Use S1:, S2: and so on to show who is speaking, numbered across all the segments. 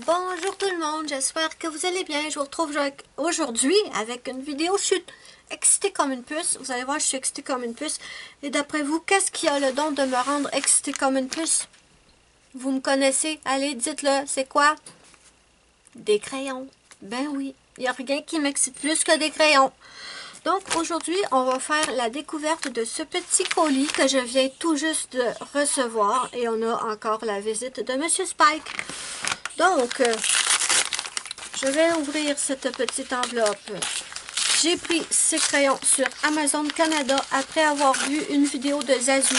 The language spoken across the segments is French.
S1: Bonjour tout le monde, j'espère que vous allez bien. Je vous retrouve aujourd'hui avec une vidéo. Je suis excitée comme une puce. Vous allez voir, je suis excitée comme une puce. Et d'après vous, qu'est-ce qui a le don de me rendre excitée comme une puce? Vous me connaissez? Allez, dites-le. C'est quoi? Des crayons. Ben oui, il n'y a rien qui m'excite plus que des crayons. Donc aujourd'hui, on va faire la découverte de ce petit colis que je viens tout juste de recevoir. Et on a encore la visite de Monsieur Spike. Donc, je vais ouvrir cette petite enveloppe. J'ai pris ces crayons sur Amazon Canada après avoir vu une vidéo de Zazu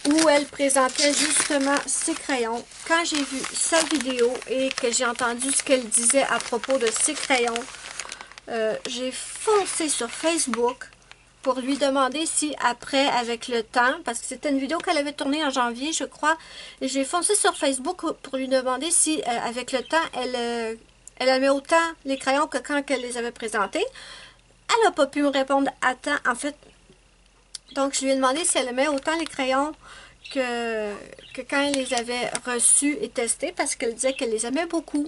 S1: où elle présentait justement ces crayons. Quand j'ai vu sa vidéo et que j'ai entendu ce qu'elle disait à propos de ces crayons, j'ai foncé sur Facebook pour lui demander si après, avec le temps, parce que c'était une vidéo qu'elle avait tournée en janvier, je crois, et j'ai foncé sur Facebook pour lui demander si, avec le temps, elle aimait autant les crayons que quand elle les avait présentés. Elle n'a pas pu me répondre à temps, en fait. Donc, je lui ai demandé si elle aimait autant les crayons que quand elle les avait reçus et testés, parce qu'elle disait qu'elle les aimait beaucoup.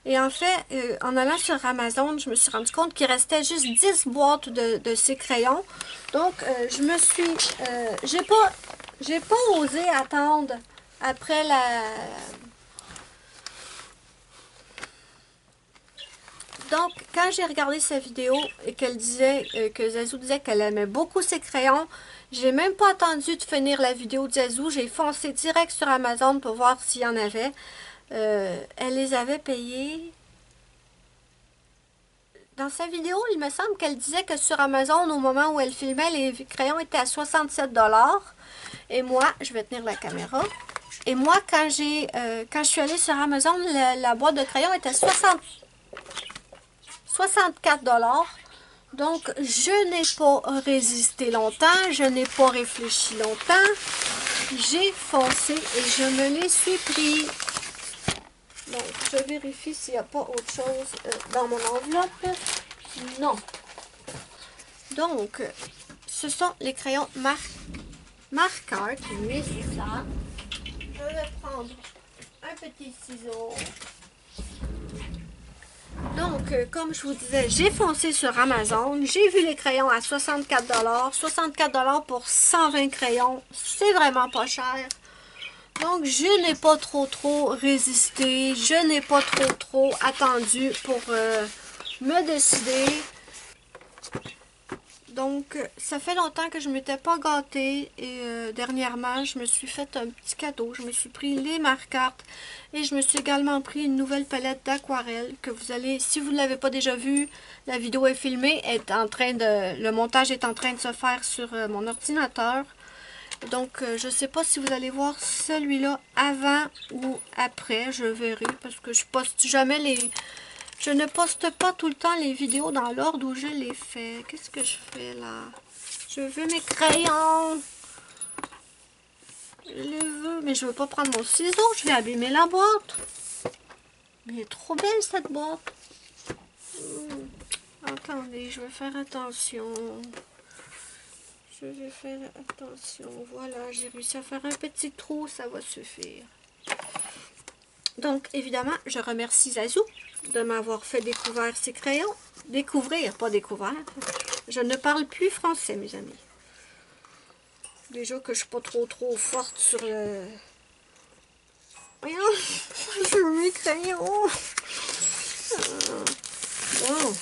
S1: Et en fait, en allant sur Amazon, je me suis rendu compte qu'il restait juste 10 boîtes de ces crayons. Donc, je me suis... j'ai pas osé attendre après la... Donc, quand j'ai regardé sa vidéo et qu'elle disait, que Zazu disait qu'elle aimait beaucoup ses crayons, j'ai même pas attendu de finir la vidéo de Zazu. J'ai foncé direct sur Amazon pour voir s'il y en avait. Elle les avait payés. Dans sa vidéo, il me semble qu'elle disait que sur Amazon, au moment où elle filmait, les crayons étaient à 67 $. Et moi, je vais tenir la caméra. Et moi, quand je suis allée sur Amazon, la boîte de crayons était 64 $. Donc, je n'ai pas résisté longtemps, je n'ai pas réfléchi longtemps. J'ai foncé et je me les suis pris. Donc, je vérifie s'il n'y a pas autre chose dans mon enveloppe. Non. Donc, ce sont les crayons marqueurs qui mis ça. Je vais prendre un petit ciseau. Donc, comme je vous disais, j'ai foncé sur Amazon. J'ai vu les crayons à 64 $. 64 $ pour 120 crayons. C'est vraiment pas cher. Donc, je n'ai pas trop résisté, je n'ai pas trop attendu pour me décider. Donc, ça fait longtemps que je ne m'étais pas gâtée et dernièrement, je me suis fait un petit cadeau. Je me suis pris les marqueurs et je me suis également pris une nouvelle palette d'aquarelle que vous allez, si vous ne l'avez pas déjà vue, la vidéo est filmée, le montage est en train de se faire sur mon ordinateur. Donc, je ne sais pas si vous allez voir celui-là avant ou après. Je verrai parce que je poste jamais je ne poste pas tout le temps les vidéos dans l'ordre où je les fais. Qu'est-ce que je fais là? Je veux mes crayons. Je les veux, mais je ne veux pas prendre mon ciseau. Je vais abîmer la boîte. Mais elle est trop belle cette boîte. Attendez, je vais faire attention. Je vais faire attention. Voilà, j'ai réussi à faire un petit trou, ça va suffire. Donc, évidemment, je remercie Zazu de m'avoir fait découvrir ces crayons. Découvrir, pas découvert. Je ne parle plus français, mes amis. Déjà que je suis pas trop forte sur le... Voyons, je veux mes crayons. Bon.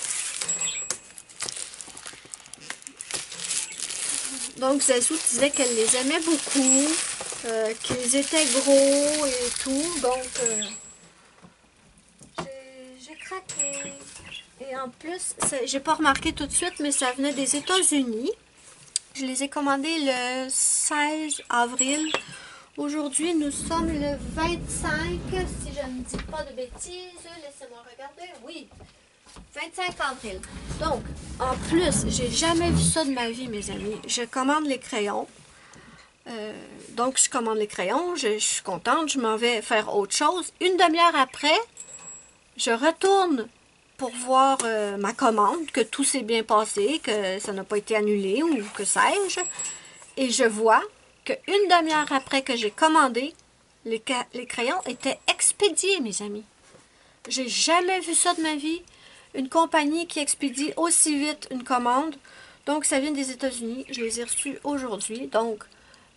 S1: Donc, Zazu disait qu'elle les aimait beaucoup, qu'ils étaient gros et tout. Donc, j'ai craqué. Et en plus, j'ai pas remarqué tout de suite, mais ça venait des États-Unis. Je les ai commandés le 16 avril. Aujourd'hui, nous sommes le 25, si je ne dis pas de bêtises. Laissez-moi regarder. Oui, 25 avril. Donc, en plus, j'ai jamais vu ça de ma vie, mes amis. Je commande les crayons. Donc, je commande les crayons. Je suis contente. Je m'en vais faire autre chose. Une demi-heure après, je retourne pour voir ma commande, que tout s'est bien passé, que ça n'a pas été annulé ou que sais-je. Et je vois qu'une demi-heure après que j'ai commandé, les crayons étaient expédiés, mes amis. J'ai jamais vu ça de ma vie. Une compagnie qui expédie aussi vite une commande. Donc, ça vient des États-Unis. Je les ai reçus aujourd'hui. Donc,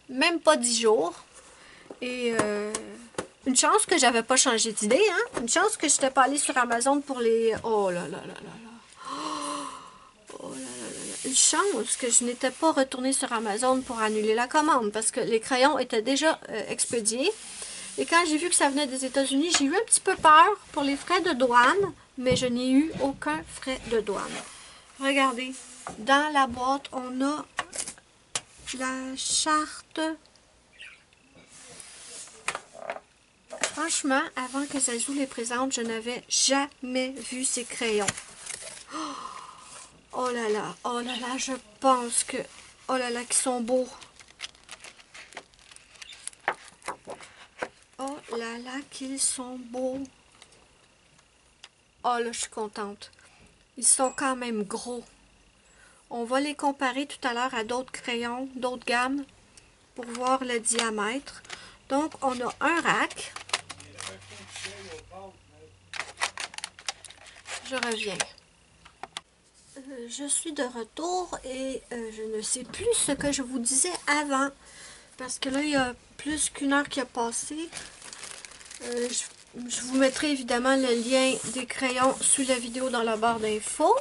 S1: même pas 10 jours. Et une chance que j'avais pas changé d'idée, hein? Une chance que je n'étais pas allée sur Amazon pour les... Oh là là là là là. Oh là là là là. Une chance que je n'étais pas retournée sur Amazon pour annuler la commande. Parce que les crayons étaient déjà expédiés. Et quand j'ai vu que ça venait des États-Unis, j'ai eu un petit peu peur pour les frais de douane. Mais je n'ai eu aucun frais de douane. Regardez. Dans la boîte, on a la charte. Franchement, avant que Zazou les présente, je n'avais jamais vu ces crayons. Oh là là, je pense que... Oh là là, qu'ils sont beaux. Oh là là, qu'ils sont beaux. Oh là, je suis contente. Ils sont quand même gros. On va les comparer tout à l'heure à d'autres crayons, d'autres gammes, pour voir le diamètre. Donc, on a un rack. Je reviens. Je suis de retour et je ne sais plus ce que je vous disais avant. Parce que là, il y a plus qu'une heure qui a passé. Je vous mettrai évidemment le lien des crayons sous la vidéo dans la barre d'infos.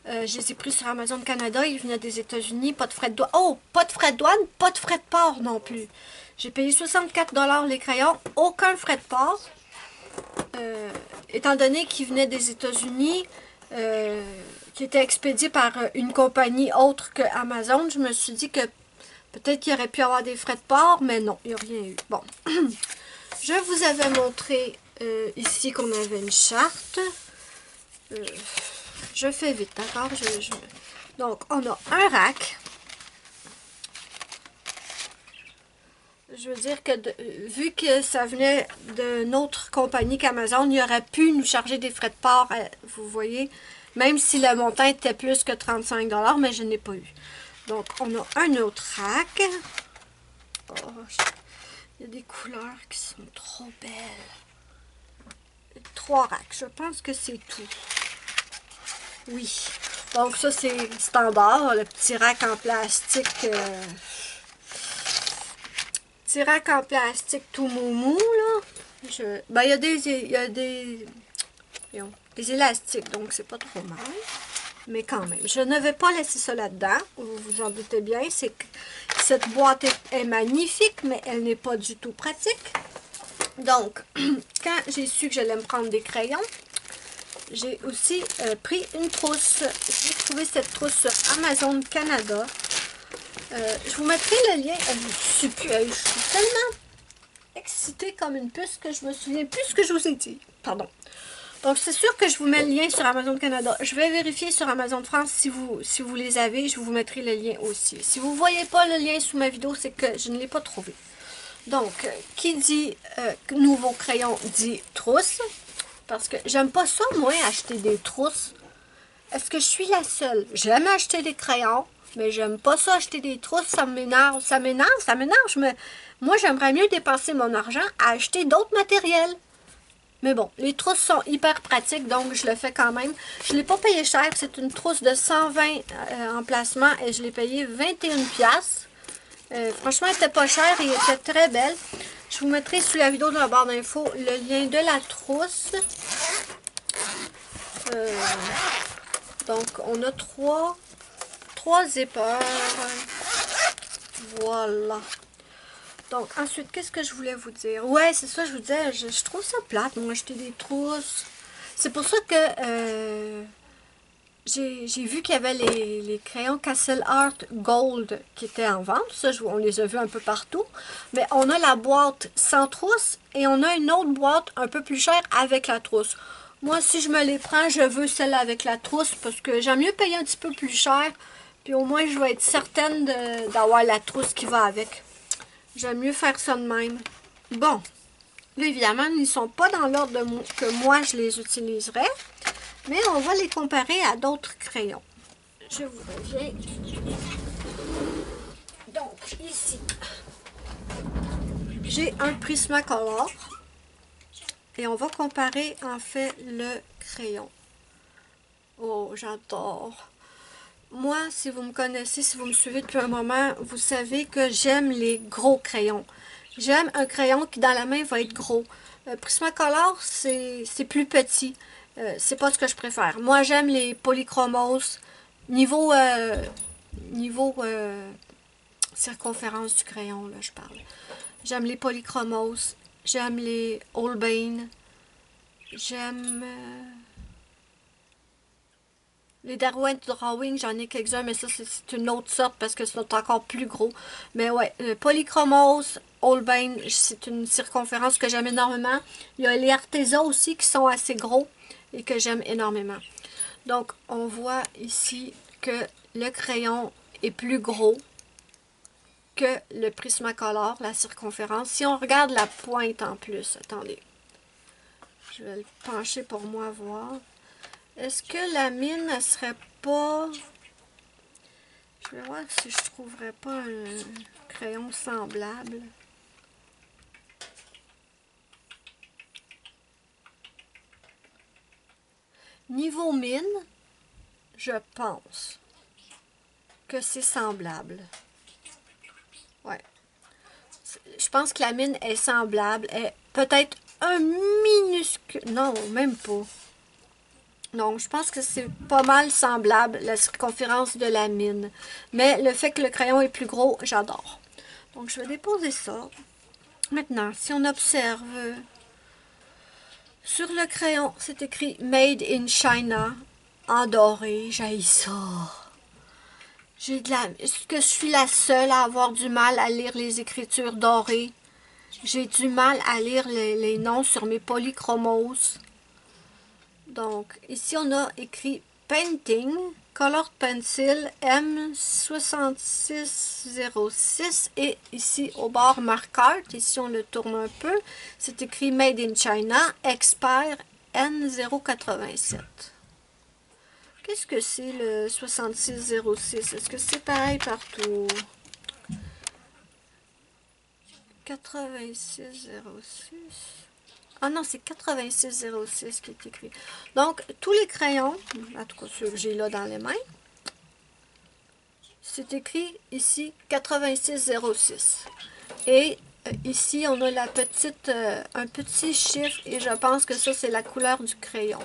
S1: Je les ai pris sur Amazon Canada, ils venaient des États-Unis, pas de frais de douane. Oh, pas de frais de douane, pas de frais de port non plus. J'ai payé 64 $ les crayons, aucun frais de port. Étant donné qu'ils venaient des États-Unis, qui étaient expédiés par une compagnie autre que Amazon, je me suis dit que peut-être qu'il y aurait pu avoir des frais de port, mais non, il n'y a rien eu. Bon, je vous avais montré ici qu'on avait une charte. Je fais vite, d'accord? Donc, on a un rack. Je veux dire que, vu que ça venait d'une autre compagnie qu'Amazon, il aurait pu nous charger des frais de port, vous voyez, même si le montant était plus que 35 $, mais je n'ai pas eu. Donc, on a un autre rack. Oh, il y a des couleurs qui sont trop belles. 3 racks, je pense que c'est tout. Oui, donc ça c'est standard, le petit rack en plastique, petit rack en plastique tout moumou là. Ben, il y a des élastiques, donc c'est pas trop mal, mais quand même, je ne vais pas laisser ça là-dedans, vous vous en doutez bien, c'est que cette boîte est magnifique, mais elle n'est pas du tout pratique. Donc, quand j'ai su que j'allais me prendre des crayons, j'ai aussi pris une trousse. J'ai trouvé cette trousse sur Amazon Canada. Je vous mettrai le lien. Je suis tellement excitée comme une puce que je me souviens plus ce que je vous ai dit. Pardon. Donc, c'est sûr que je vous mets le lien sur Amazon Canada. Je vais vérifier sur Amazon France si vous les avez. Je vous mettrai le lien aussi. Si vous ne voyez pas le lien sous ma vidéo, c'est que je ne l'ai pas trouvé. Donc, qui dit nouveau crayon dit trousse. Parce que j'aime pas ça, moi, acheter des trousses. Est-ce que je suis la seule? J'aime acheter des crayons, mais j'aime pas ça, acheter des trousses. Ça m'énerve, ça m'énerve, ça m'énerve. Moi, j'aimerais mieux dépenser mon argent à acheter d'autres matériels. Mais bon, les trousses sont hyper pratiques, donc je le fais quand même. Je ne l'ai pas payé cher. C'est une trousse de 120 emplacements et je l'ai payé 21 $. Franchement, elle n'était pas chère et elle était très belle. Je vous mettrai sous la vidéo de la barre d'infos le lien de la trousse. Donc, on a trois épaures. Voilà. Donc, ensuite, qu'est-ce que je voulais vous dire? Ouais, c'est ça, je vous disais, je trouve ça plate, moi, acheter des trousses. C'est pour ça que j'ai vu qu'il y avait les crayons Castle Art Gold qui étaient en vente. Ça, on les a vus un peu partout. Mais on a la boîte sans trousse et on a une autre boîte un peu plus chère avec la trousse. Moi, si je me les prends, je veux celle avec la trousse parce que j'aime mieux payer un petit peu plus cher. Puis au moins, je vais être certaine d'avoir la trousse qui va avec. J'aime mieux faire ça de même. Bon, là, évidemment, ils ne sont pas dans l'ordre que moi, je les utiliserais. Mais on va les comparer à d'autres crayons. Je vous reviens. Donc, ici, j'ai un Prismacolor et on va comparer en fait le crayon. Oh, j'adore! Moi, si vous me connaissez, si vous me suivez depuis un moment, vous savez que j'aime les gros crayons. J'aime un crayon qui dans la main va être gros. Prismacolor, c'est plus petit. C'est pas ce que je préfère. Moi, j'aime les polychromos. Niveau circonférence du crayon, là, je parle. J'aime les polychromos. J'aime les Holbein. J'aime les Derwent Drawing, j'en ai quelques-uns, mais ça, c'est une autre sorte parce que c'est encore plus gros. Mais ouais, Polychromos, Holbein, c'est une circonférence que j'aime énormément. Il y a les Arteza aussi qui sont assez gros et que j'aime énormément. Donc, on voit ici que le crayon est plus gros que le Prismacolor, la circonférence. Si on regarde la pointe en plus, attendez, je vais le pencher pour moi voir. Est-ce que la mine ne serait pas... Je vais voir si je trouverais pas un crayon semblable. Niveau mine, je pense que c'est semblable. Ouais. Je pense que la mine est semblable. Est peut-être un minuscule... Non, même pas. Non, je pense que c'est pas mal semblable, la circonférence de la mine. Mais le fait que le crayon est plus gros, j'adore. Donc, je vais déposer ça. Maintenant, si on observe, sur le crayon, c'est écrit « Made in China » en doré. J'haïs ça. Est-ce que je suis la seule à avoir du mal à lire les écritures dorées? J'ai du mal à lire les noms sur mes polychromos. Donc, ici, on a écrit Painting, Colored Pencil M6606 et ici, au bord, Mark Art. Ici, on le tourne un peu. C'est écrit Made in China, Expert N087. Qu'est-ce que c'est le 6606? Est-ce que c'est pareil partout? 8606. Ah non, c'est 8606 qui est écrit. Donc, tous les crayons, en tout cas ceux que j'ai là dans les mains, c'est écrit ici 8606. Et ici, on a la petite, un petit chiffre et je pense que ça, c'est la couleur du crayon.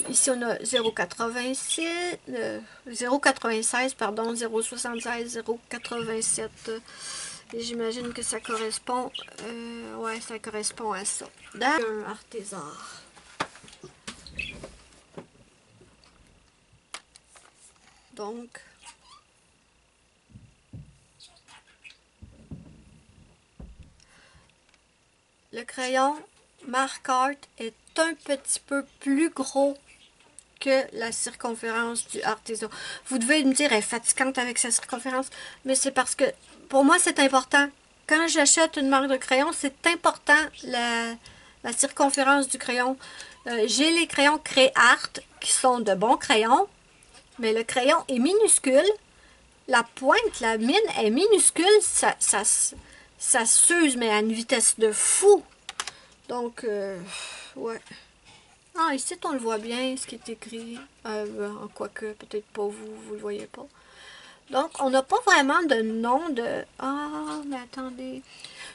S1: Ici, on a 0,96, pardon, 0,76, 0,87. Et j'imagine que ça correspond, ouais, ça correspond à ça. Dans un artisan. Donc, le crayon Mark Art est un petit peu plus gros que la circonférence du Arteza. Vous devez me dire, elle est fatigante avec sa circonférence, mais c'est parce que, pour moi, c'est important. Quand j'achète une marque de crayon, c'est important la circonférence du crayon. J'ai les crayons Créart, qui sont de bons crayons, mais le crayon est minuscule. La pointe, la mine est minuscule. Ça s'use, mais à une vitesse de fou. Donc, ouais. Ah, ici, on le voit bien, ce qui est écrit. Quoique, peut-être pas vous, vous le voyez pas. Donc, on n'a pas vraiment de nom de... Ah, mais attendez.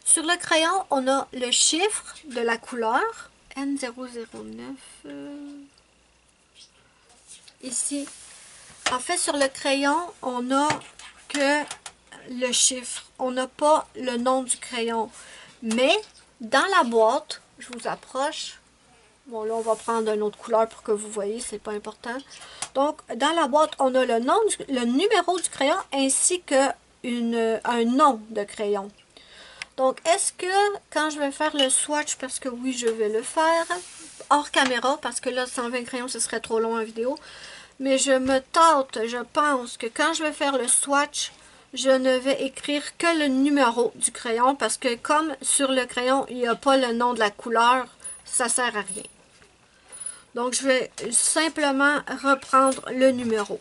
S1: Sur le crayon, on a le chiffre de la couleur. N009. Ici. En fait, sur le crayon, on n'a que le chiffre. On n'a pas le nom du crayon. Mais, dans la boîte, je vous approche. Bon, là, on va prendre une autre couleur pour que vous voyez, c'est pas important. Donc, dans la boîte, on a le nom, le numéro du crayon ainsi que un nom de crayon. Donc, est-ce que quand je vais faire le swatch, parce que oui, je vais le faire, hors caméra, parce que là, 120 crayons, ce serait trop long en vidéo, mais je me tâte, je pense que quand je vais faire le swatch, je ne vais écrire que le numéro du crayon, parce que comme sur le crayon, il n'y a pas le nom de la couleur, ça sert à rien. Donc, je vais simplement reprendre le numéro.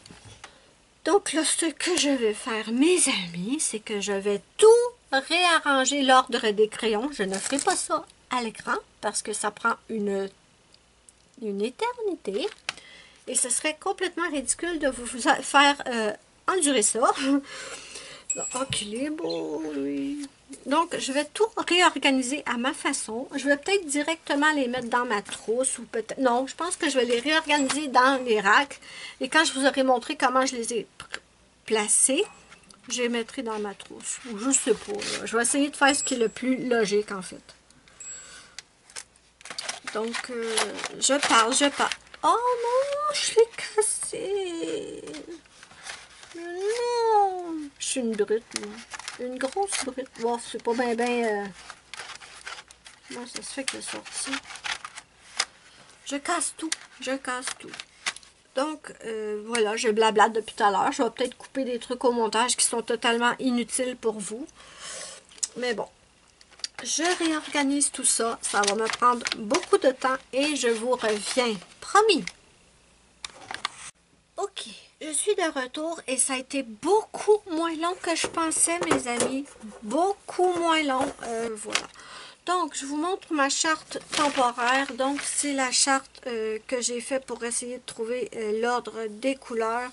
S1: Donc là, ce que je vais faire, mes amis, c'est que je vais tout réarranger l'ordre des crayons. Je ne ferai pas ça à l'écran parce que ça prend une éternité. Et ce serait complètement ridicule de vous faire endurer ça. Ok, il est beau, oui. Donc, je vais tout réorganiser à ma façon. Je vais peut-être directement les mettre dans ma trousse ou peut-être... Non, je pense que je vais les réorganiser dans les racks. Et quand je vous aurai montré comment je les ai placés, je les mettrai dans ma trousse. Ou je sais pas. Là. Je vais essayer de faire ce qui est le plus logique, en fait. Donc, je parle. Oh non, je l'ai cassé. Non, je suis une brute, moi. Une grosse brute. Bon, c'est pas bien. Moi, ça se fait que c'est sorti. Je casse tout. Donc, voilà, je blablate depuis tout à l'heure. Je vais peut-être couper des trucs au montage qui sont totalement inutiles pour vous. Mais bon, je réorganise tout ça. Ça va me prendre beaucoup de temps et je vous reviens. Promis. Ok, je suis de retour et ça a été beaucoup moins long que je pensais, mes amis. Beaucoup moins long. Voilà. Donc, je vous montre ma charte temporaire. Donc, c'est la charte que j'ai fait pour essayer de trouver l'ordre des couleurs.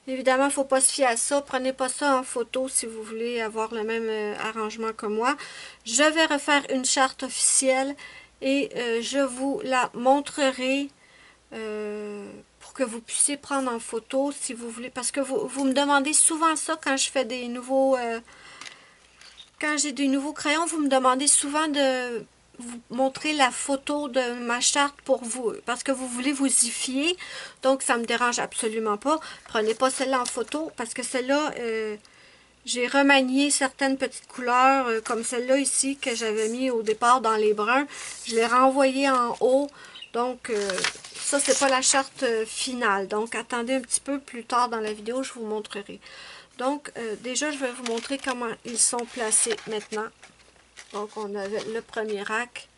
S1: Évidemment, il ne faut pas se fier à ça. Prenez pas ça en photo si vous voulez avoir le même arrangement que moi. Je vais refaire une charte officielle et je vous la montrerai pour que vous puissiez prendre en photo si vous voulez. Parce que vous me demandez souvent ça quand je fais des nouveaux... quand j'ai des nouveaux crayons, vous me demandez souvent de vous montrer la photo de ma charte pour vous. Parce que vous voulez vous y fier. Donc, ça ne me dérange absolument pas. Prenez pas celle-là en photo parce que celle-là... j'ai remanié certaines petites couleurs, comme celle-là ici, que j'avais mis au départ dans les bruns. Je l'ai renvoyée en haut. Donc, ça, c'est pas la charte finale. Donc, attendez un petit peu plus tard dans la vidéo, je vous montrerai. Donc, déjà, je vais vous montrer comment ils sont placés maintenant. Donc, on avait le premier rack.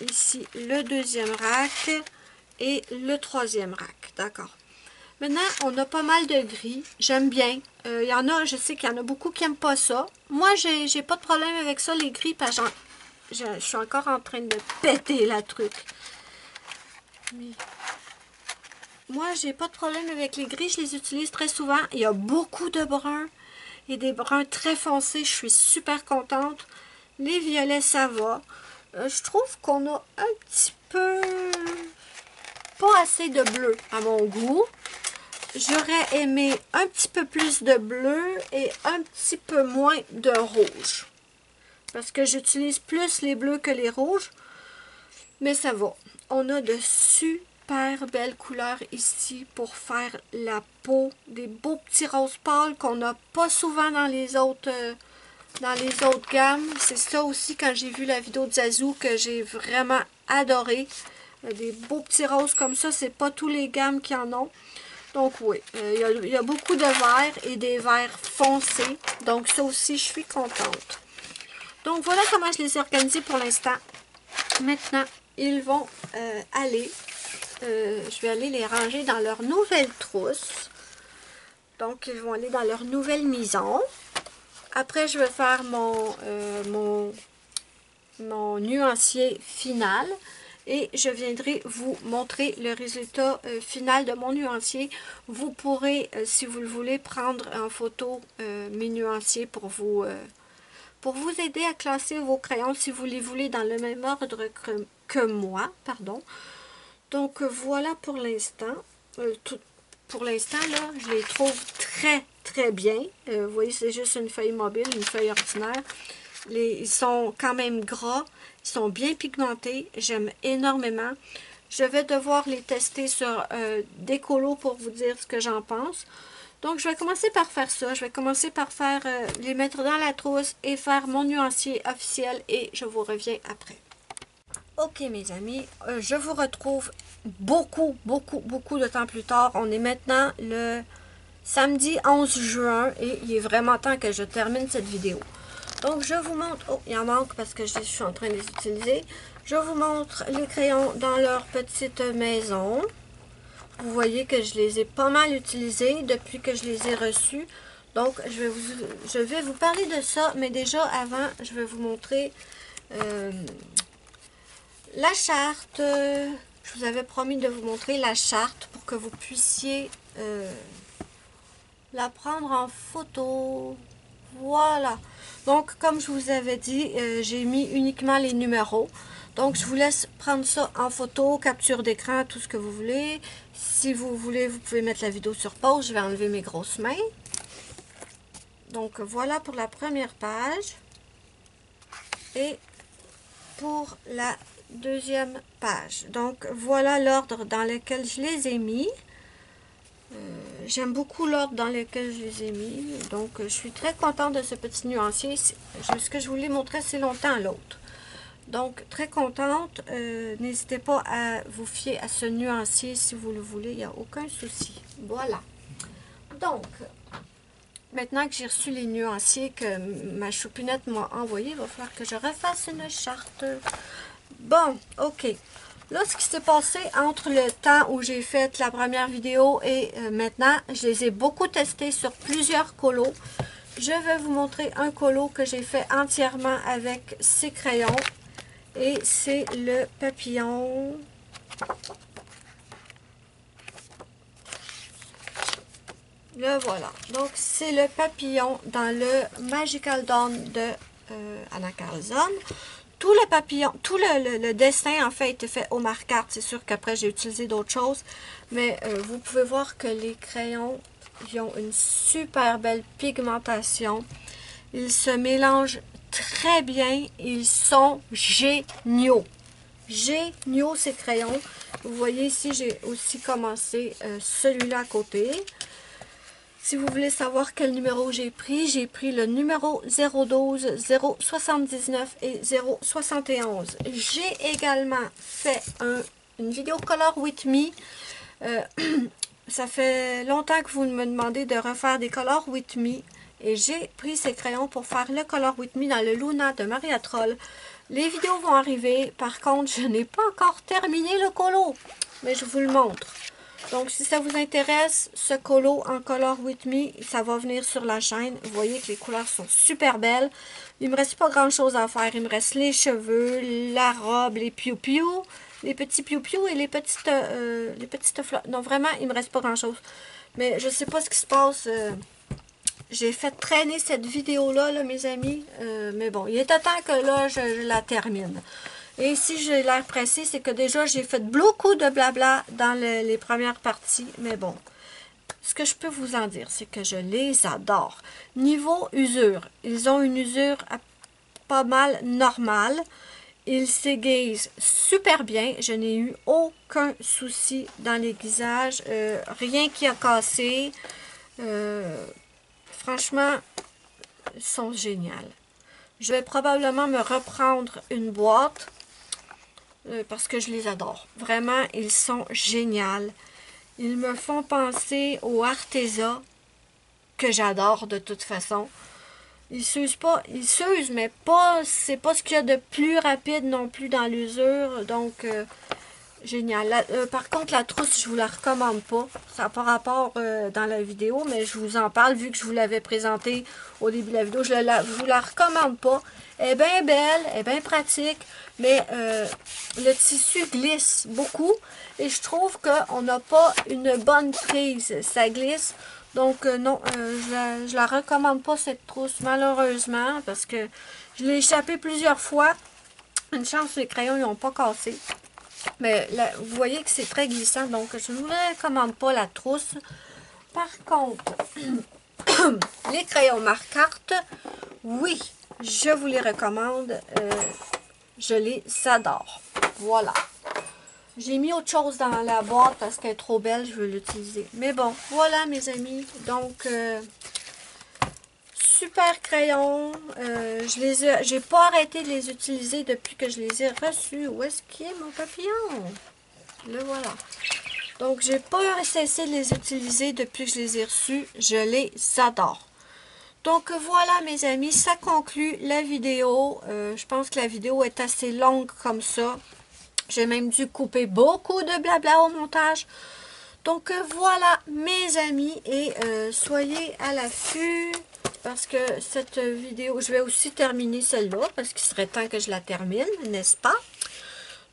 S1: Ici, le deuxième rack. Et le troisième rack. D'accord. Maintenant, on a pas mal de gris. J'aime bien. Il y en a, je sais qu'il y en a beaucoup qui n'aiment pas ça. Moi, j'ai pas de problème avec ça, les gris, parce que je suis encore en train de péter la truc. Mais moi, j'ai pas de problème avec les gris. Je les utilise très souvent. Il y a beaucoup de bruns et des bruns très foncés. Je suis super contente. Les violets, ça va. Je trouve qu'on a un petit peu... pas assez de bleu à mon goût. J'aurais aimé un petit peu plus de bleu et un petit peu moins de rouge. Parce que j'utilise plus les bleus que les rouges. Mais ça va. On a de super belles couleurs ici pour faire la peau. Des beaux petits roses pâles qu'on n'a pas souvent dans les autres gammes. C'est ça aussi quand j'ai vu la vidéo de Zazu que j'ai vraiment adoré. Des beaux petits roses comme ça, c'est pas tous les gammes qui en ont. Donc oui, il y a beaucoup de verts et des verts foncés. Donc ça aussi, je suis contente. Donc voilà comment je les ai organisés pour l'instant. Maintenant, ils vont aller, je vais aller les ranger dans leur nouvelle trousse. Donc ils vont aller dans leur nouvelle maison. Après, je vais faire mon nuancier final. Et je viendrai vous montrer le résultat final de mon nuancier. Vous pourrez, si vous le voulez, prendre en photo mes nuanciers pour vous aider à classer vos crayons si vous les voulez dans le même ordre que moi. Pardon. Donc voilà pour l'instant. Pour l'instant, là, je les trouve très, très bien. Vous voyez, c'est juste une feuille mobile, une feuille ordinaire. Ils sont quand même gras. Ils sont bien pigmentés. J'aime énormément. Je vais devoir les tester sur des colos pour vous dire ce que j'en pense. Donc, je vais commencer par faire ça. Je vais commencer par faire les mettre dans la trousse et faire mon nuancier officiel. Et je vous reviens après. Ok, mes amis. Je vous retrouve beaucoup de temps plus tard. On est maintenant le samedi 11 juin. Et il est vraiment temps que je termine cette vidéo. Donc, je vous montre... Oh, il en manque parce que je suis en train de les utiliser. Je vous montre les crayons dans leur petite maison. Vous voyez que je les ai pas mal utilisés depuis que je les ai reçus. Donc, je vais vous parler de ça, mais déjà avant, je vais vous montrer la charte. Je vous avais promis de vous montrer la charte pour que vous puissiez la prendre en photo. Voilà. Donc, comme je vous avais dit, j'ai mis uniquement les numéros. Donc, je vous laisse prendre ça en photo, capture d'écran, tout ce que vous voulez. Si vous voulez, vous pouvez mettre la vidéo sur pause. Je vais enlever mes grosses mains. Donc, voilà pour la première page. Et pour la deuxième page. Donc, voilà l'ordre dans lequel je les ai mis. J'aime beaucoup l'ordre dans lequel je les ai mis. Donc, je suis très contente de ce petit nuancier. Ce que je voulais montrer assez longtemps à l'autre. Donc, très contente. N'hésitez pas à vous fier à ce nuancier si vous le voulez. Il n'y a aucun souci. Voilà. Donc, maintenant que j'ai reçu les nuanciers que ma choupinette m'a envoyés, il va falloir que je refasse une charte. Bon, ok. Là, ce qui s'est passé entre le temps où j'ai fait la première vidéo et maintenant, je les ai beaucoup testés sur plusieurs colos. Je vais vous montrer un colo que j'ai fait entièrement avec ces crayons. Et c'est le papillon. Le voilà. Donc, c'est le papillon dans le Magical Dawn de Anna Carlson. Tout le papillon, tout le dessin en fait a été fait au marque-art. C'est sûr qu'après j'ai utilisé d'autres choses. Mais vous pouvez voir que les crayons, ils ont une super belle pigmentation. Ils se mélangent très bien. Ils sont géniaux. Géniaux ces crayons. Vous voyez ici, j'ai aussi commencé celui-là à côté. Si vous voulez savoir quel numéro j'ai pris le numéro 012, 079 et 071. J'ai également fait une vidéo Color With Me. Ça fait longtemps que vous me demandez de refaire des Color With Me. Et j'ai pris ces crayons pour faire le Color With Me dans le Luna de Maria Troll. Les vidéos vont arriver. Par contre, je n'ai pas encore terminé le colo. Mais je vous le montre. Donc, si ça vous intéresse, ce colo en Color With Me, ça va venir sur la chaîne. Vous voyez que les couleurs sont super belles. Il me reste pas grand chose à faire. Il me reste les cheveux, la robe, les piou-piou, les petits piou-piou et les petites fleurs. Non, vraiment, il me reste pas grand chose. Mais je sais pas ce qui se passe. J'ai fait traîner cette vidéo-là, là, mes amis. Mais bon, il était temps que là, je la termine. Et si j'ai l'air pressée, c'est que déjà, j'ai fait beaucoup de blabla dans les premières parties. Mais bon, ce que je peux vous en dire, c'est que je les adore. Niveau usure, ils ont une usure pas mal normale. Ils s'aiguisent super bien. Je n'ai eu aucun souci dans l'aiguisage. Rien qui a cassé. Franchement, ils sont géniaux. Je vais probablement me reprendre une boîte. Parce que je les adore. Vraiment, ils sont géniaux. Ils me font penser au Arteza, que j'adore de toute façon. Ils s'usent pas, ils s'usent, mais pas, c'est pas ce qu'il y a de plus rapide non plus dans l'usure. Donc, génial. Par contre, la trousse, je vous la recommande pas. Ça n'a pas rapport dans la vidéo, mais je vous en parle vu que je vous l'avais présenté au début de la vidéo. Je vous la recommande pas. Elle est bien belle, elle est bien pratique, mais le tissu glisse beaucoup et je trouve qu'on n'a pas une bonne prise. Ça glisse. Donc, non, je la recommande pas cette trousse, malheureusement, parce que je l'ai échappé plusieurs fois. Une chance, les crayons n'ont pas cassé. Mais là, vous voyez que c'est très glissant, donc je ne vous recommande pas la trousse. Par contre, les crayons marque-art, oui, je vous les recommande. Je les adore. Voilà. J'ai mis autre chose dans la boîte parce qu'elle est trop belle, je veux l'utiliser. Mais bon, voilà mes amis. Donc, super crayons. J'ai pas arrêté de les utiliser depuis que je les ai reçus. Où est-ce qu'il est mon papillon? Le voilà. Donc, j'ai pas cessé de les utiliser depuis que je les ai reçus. Je les adore. Donc, voilà mes amis, ça conclut la vidéo. Je pense que la vidéo est assez longue comme ça. J'ai même dû couper beaucoup de blabla au montage. Donc voilà mes amis, et soyez à l'affût parce que cette vidéo, je vais aussi terminer celle-là parce qu'il serait temps que je la termine, n'est-ce pas?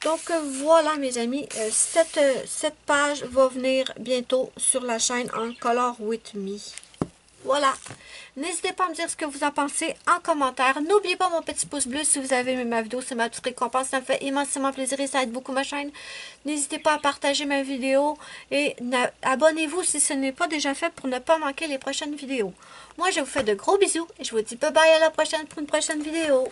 S1: Donc voilà mes amis, cette page va venir bientôt sur la chaîne en Color With Me. Voilà. N'hésitez pas à me dire ce que vous en pensez en commentaire. N'oubliez pas mon petit pouce bleu si vous avez aimé ma vidéo. C'est ma petite récompense. Ça me fait immensément plaisir et ça aide beaucoup ma chaîne. N'hésitez pas à partager ma vidéo et abonnez-vous si ce n'est pas déjà fait pour ne pas manquer les prochaines vidéos. Moi, je vous fais de gros bisous et je vous dis bye bye à la prochaine pour une prochaine vidéo.